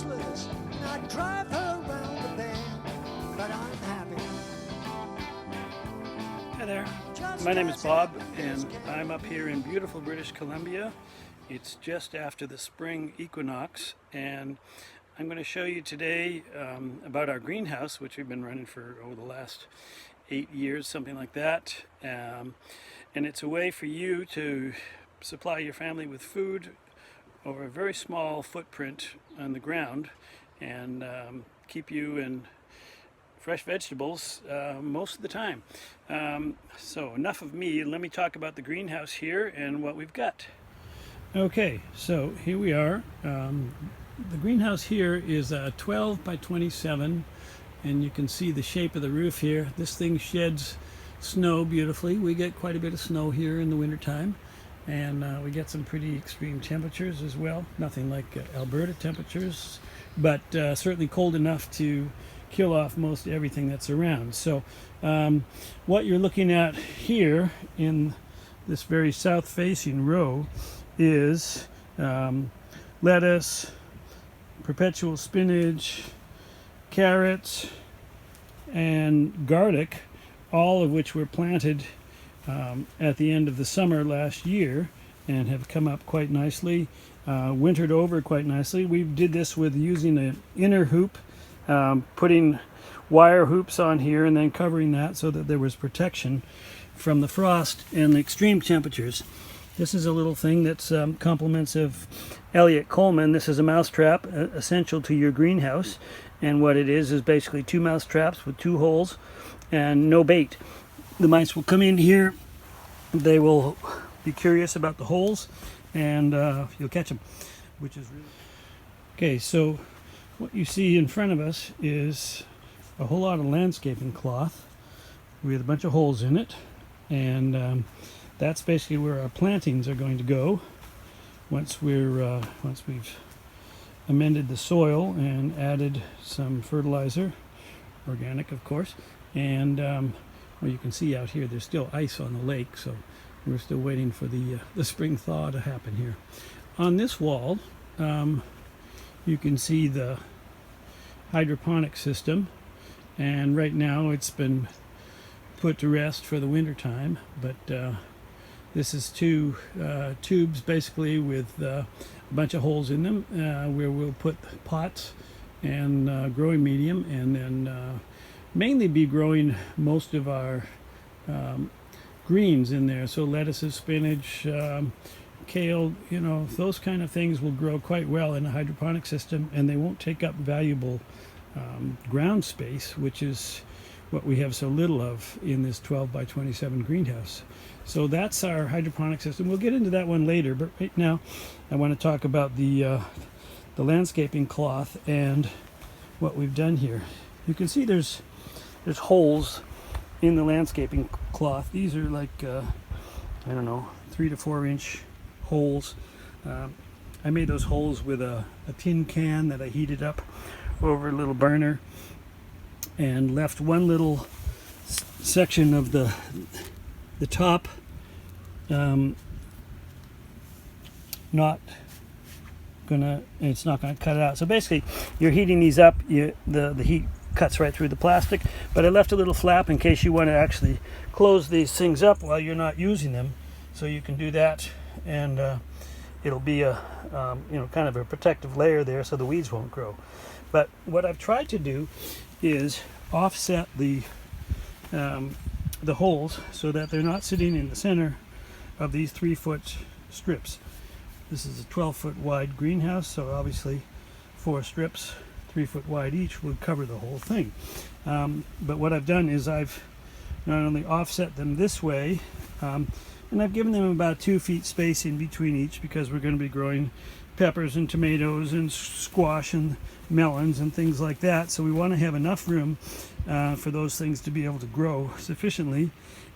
useless, and I drive her around the bend, but I'm happy. Hi there, my name is Bob and I'm up here in beautiful British Columbia. It's just after the spring equinox and I'm going to show you today about our greenhouse, which we've been running for the last 8 years, something like that. And it's a way for you to supply your family with food over a very small footprint on the ground and keep you in fresh vegetables most of the time. So enough of me, let me talk about the greenhouse here and what we've got. Okay, so here we are. The greenhouse here is 12 by 27 and you can see the shape of the roof here. This thing sheds snow beautifully. We get quite a bit of snow here in the wintertime and we get some pretty extreme temperatures as well. Nothing like Alberta temperatures, but certainly cold enough to kill off most everything that's around. So what you're looking at here in this very south facing row is lettuce, perpetual spinach, carrots, and garlic, all of which were planted at the end of the summer last year and have come up quite nicely, wintered over quite nicely. We did this with using an inner hoop, putting wire hoops on here and then covering that so that there was protection from the frost and the extreme temperatures. This is a little thing that's compliments of Elliot Coleman. This is a mouse trap essential to your greenhouse, and what it is basically 2 mouse traps with 2 holes and no bait. The mice will come in here, they will be curious about the holes, and you'll catch them, which is really okay. So what you see in front of us is a whole lot of landscaping cloth with a bunch of holes in it, and that's basically where our plantings are going to go once we've amended the soil and added some fertilizer, organic of course, and well, you can see out here there's still ice on the lake, so we're still waiting for the spring thaw to happen here. On this wall you can see the hydroponic system, and right now it's been put to rest for the winter time, but this is 2 tubes basically with a bunch of holes in them where we'll put pots and growing medium, and then mainly be growing most of our greens in there. So lettuces, spinach, kale, you know, those kind of things will grow quite well in a hydroponic system, and they won't take up valuable ground space, which is what we have so little of in this 12 by 27 greenhouse. So that's our hydroponic system. We'll get into that one later, but right now I want to talk about the landscaping cloth and what we've done here. You can see there's holes in the landscaping cloth. These are like I don't know, 3 to 4 inch holes. I made those holes with a tin can that I heated up over a little burner and left one little section of the top it's not gonna cut it out. So basically you're heating these up, the heat cuts right through the plastic, but I left a little flap in case you want to actually close these things up while you're not using them, so you can do that, and it'll be a kind of a protective layer there so the weeds won't grow. But what I've tried to do is offset the holes so that they're not sitting in the center of these 3-foot strips. This is a 12-foot wide greenhouse, so obviously 4 strips 3 foot wide each would cover the whole thing. But what I've done is I've not only offset them this way, and I've given them about 2 feet space in between each, because we're going to be growing peppers and tomatoes and squash and melons and things like that. So we want to have enough room for those things to be able to grow sufficiently.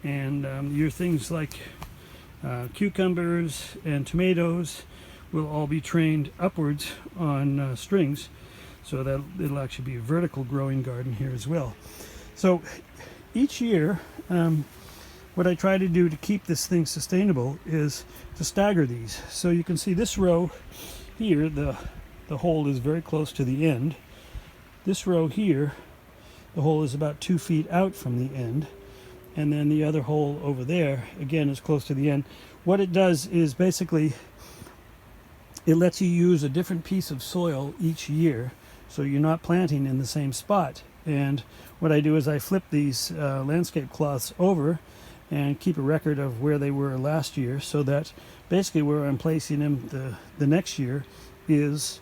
And your things like cucumbers and tomatoes will all be trained upwards on strings, so that it'll actually be a vertical growing garden here as well. So each year, what I try to do to keep this thing sustainable is to stagger these. So you can see this row here, the the hole is very close to the end. This row here, the hole is about 2 feet out from the end. And then the other hole over there, again, is close to the end. What it does is basically, it lets you use a different piece of soil each year, so you're not planting in the same spot. And what I do is I flip these landscape cloths over and keep a record of where they were last year, so that basically where I'm placing them the next year is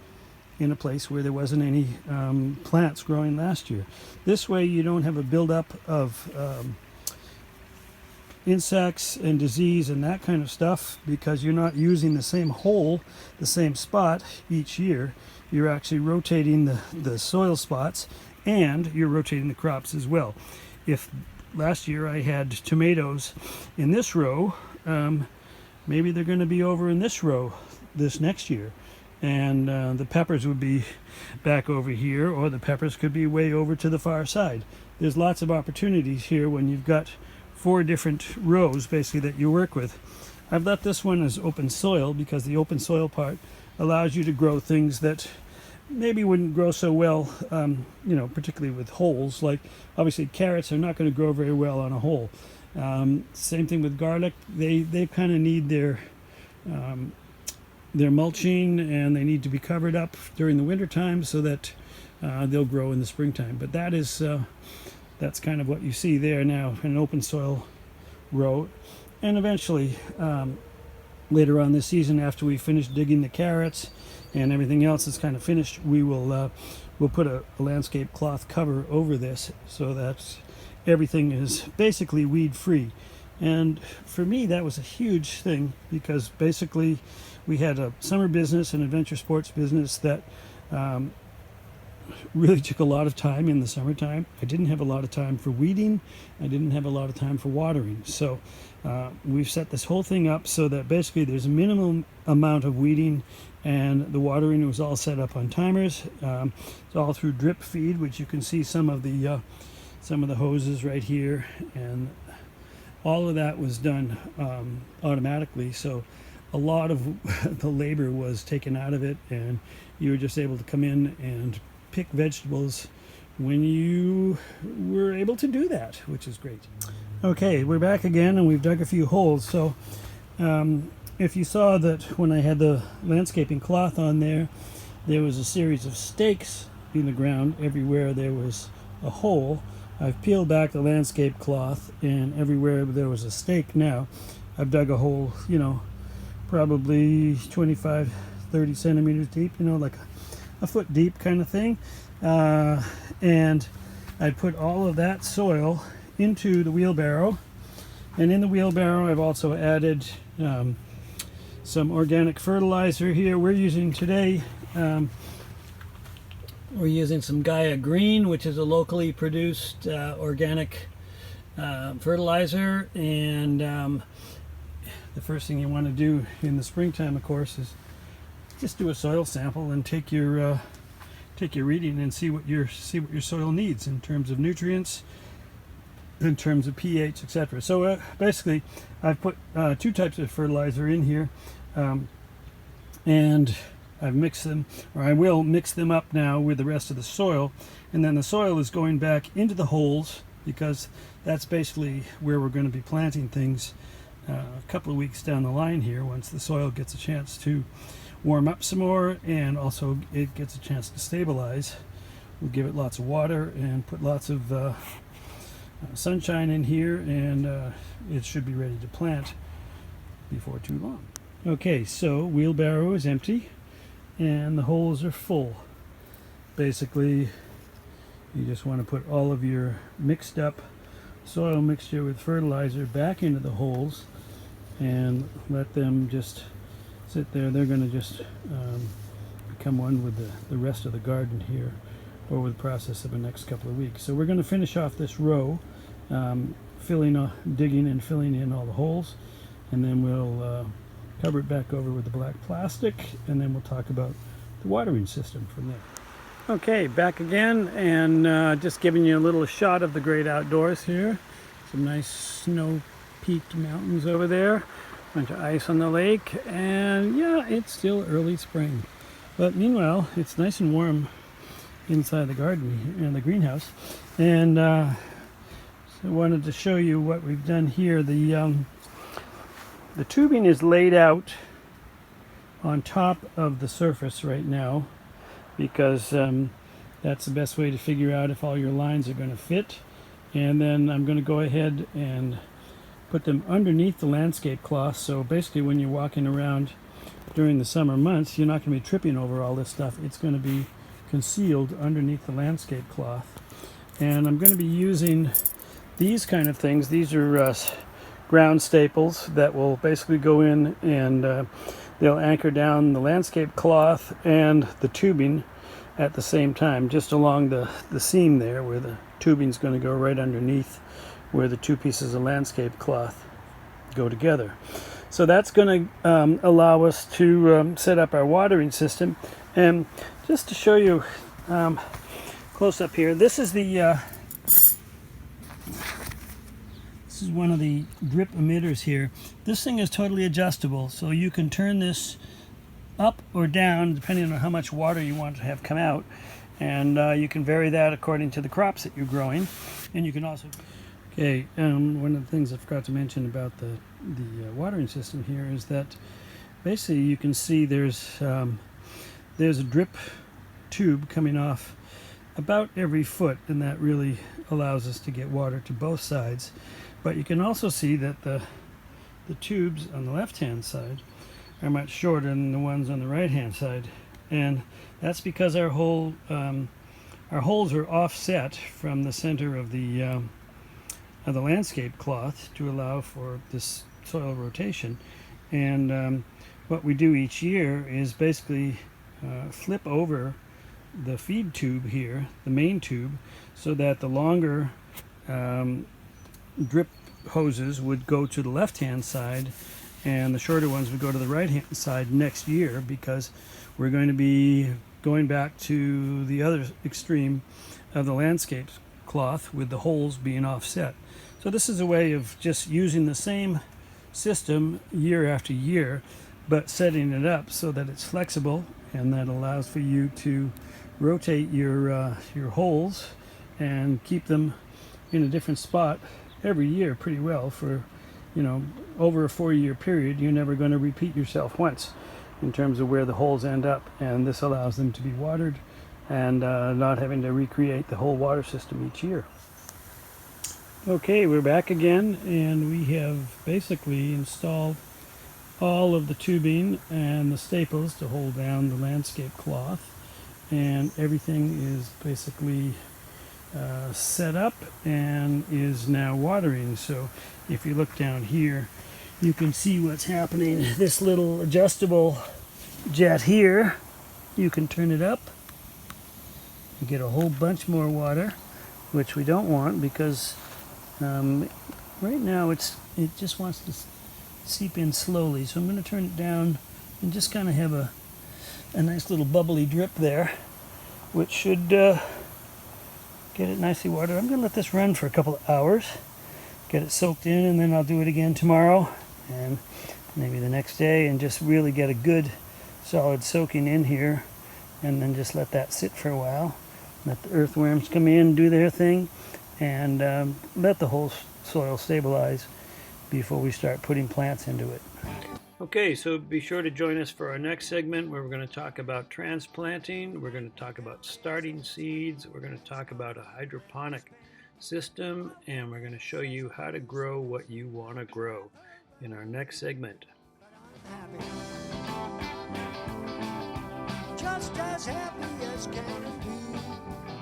in a place where there wasn't any plants growing last year. This way you don't have a buildup of insects and disease and that kind of stuff, because you're not using the same hole, the same spot each year. You're actually rotating the soil spots, and you're rotating the crops as well. If last year I had tomatoes in this row, maybe they're going to be over in this row this next year, and the peppers would be back over here, or the peppers could be way over to the far side. There's lots of opportunities here when you've got 4 different rows basically that you work with. I've left this one as open soil because the open soil part allows you to grow things that maybe wouldn't grow so well, particularly with holes. Like obviously carrots are not going to grow very well on a hole. Same thing with garlic. They kind of need their mulching, and they need to be covered up during the winter time so that they'll grow in the springtime. But that's kind of what you see there now, an open soil row. And eventually, later on this season, after we finish digging the carrots and everything else is kind of finished, we'll put a landscape cloth cover over this so that everything is basically weed free. And for me, that was a huge thing, because basically we had a summer business, an adventure sports business that really took a lot of time in the summertime. I didn't have a lot of time for weeding. I didn't have a lot of time for watering. So we've set this whole thing up so that basically there's a minimum amount of weeding, and the watering was all set up on timers. It's all through drip feed, which you can see some of the hoses right here, and all of that was done automatically. So a lot of the labor was taken out of it, and you were just able to come in and pick vegetables when you were able to do that, which is great. Okay, we're back again, and we've dug a few holes. So if you saw that when I had the landscaping cloth on there, there was a series of stakes in the ground everywhere there was a hole. I've peeled back the landscape cloth, and everywhere there was a stake now, I've dug a hole, probably 25, 30 centimeters deep, like a foot deep kind of thing. And I put all of that soil into the wheelbarrow, and in the wheelbarrow I've also added some organic fertilizer here. We're using today, we're using some Gaia Green, which is a locally produced organic fertilizer. And the first thing you want to do in the springtime, of course, is just do a soil sample and take your reading and see what your soil needs in terms of nutrients, in terms of pH, etc. So basically, I've put 2 types of fertilizer in here, and I've mixed them, or I will mix them up now with the rest of the soil, and then the soil is going back into the holes, because that's basically where we're going to be planting things a couple of weeks down the line here, once the soil gets a chance to warm up some more, and also it gets a chance to stabilize. We'll give it lots of water and put lots of sunshine in here, and it should be ready to plant before too long. Okay, so wheelbarrow is empty and the holes are full. Basically, you just want to put all of your mixed up soil mixture with fertilizer back into the holes and let them just sit there. They're going to just become one with the rest of the garden here over the process of the next couple of weeks. So we're going to finish off this row, digging and filling in all the holes, and then we'll cover it back over with the black plastic, and then we'll talk about the watering system from there. Okay, back again, and just giving you a little shot of the great outdoors here. Some nice snow-peaked mountains over there, bunch of ice on the lake, and yeah, it's still early spring. But meanwhile, it's nice and warm inside the garden and the greenhouse. And so I wanted to show you what we've done here. The tubing is laid out on top of the surface right now because that's the best way to figure out if all your lines are going to fit. And then I'm going to go ahead and put them underneath the landscape cloth. So basically when you're walking around during the summer months, you're not going to be tripping over all this stuff. It's going to be concealed underneath the landscape cloth. And I'm going to be using these kind of things. These are ground staples that will basically go in and they'll anchor down the landscape cloth and the tubing at the same time, just along the seam there where the tubing's going to go right underneath where the two pieces of landscape cloth go together. So that's going to allow us to set up our watering system. And just to show you close up here, this is one of the drip emitters here. This thing is totally adjustable, so you can turn this up or down depending on how much water you want to have come out, and you can vary that according to the crops that you're growing. And you can also one of the things I forgot to mention about the watering system here is that basically you can see there's a drip tube coming off about every foot, and that really allows us to get water to both sides. But you can also see that the tubes on the left hand side are much shorter than the ones on the right hand side, and that's because our holes are offset from the center of the landscape cloth to allow for this soil rotation. And what we do each year is basically flip over the feed tube here, the main tube, so that the longer drip hoses would go to the left hand side and the shorter ones would go to the right hand side next year, because we're going to be going back to the other extreme of the landscape cloth with the holes being offset. So this is a way of just using the same system year after year, but setting it up so that it's flexible, and that allows for you to rotate your holes and keep them in a different spot every year pretty well for, over a 4-year period. You're never going to repeat yourself once in terms of where the holes end up, and this allows them to be watered and not having to recreate the whole water system each year. Okay, we're back again, and we have basically installed all of the tubing and the staples to hold down the landscape cloth, and everything is basically set up and is now watering. So if you look down here, you can see what's happening. This little adjustable jet here, you can turn it up. You get a whole bunch more water, which we don't want, because right now it just wants to seep in slowly. So I'm going to turn it down and just kind of have a nice little bubbly drip there, which should get it nicely watered. I'm going to let this run for a couple of hours, get it soaked in, and then I'll do it again tomorrow and maybe the next day, and just really get a good solid soaking in here, and then just let that sit for a while. Let the earthworms come in, do their thing, and let the whole soil stabilize before we start putting plants into it. Okay, so be sure to join us for our next segment, where we're going to talk about transplanting, we're going to talk about starting seeds, we're going to talk about a hydroponic system, and we're going to show you how to grow what you want to grow in our next segment. Happy. Just as happy as can be.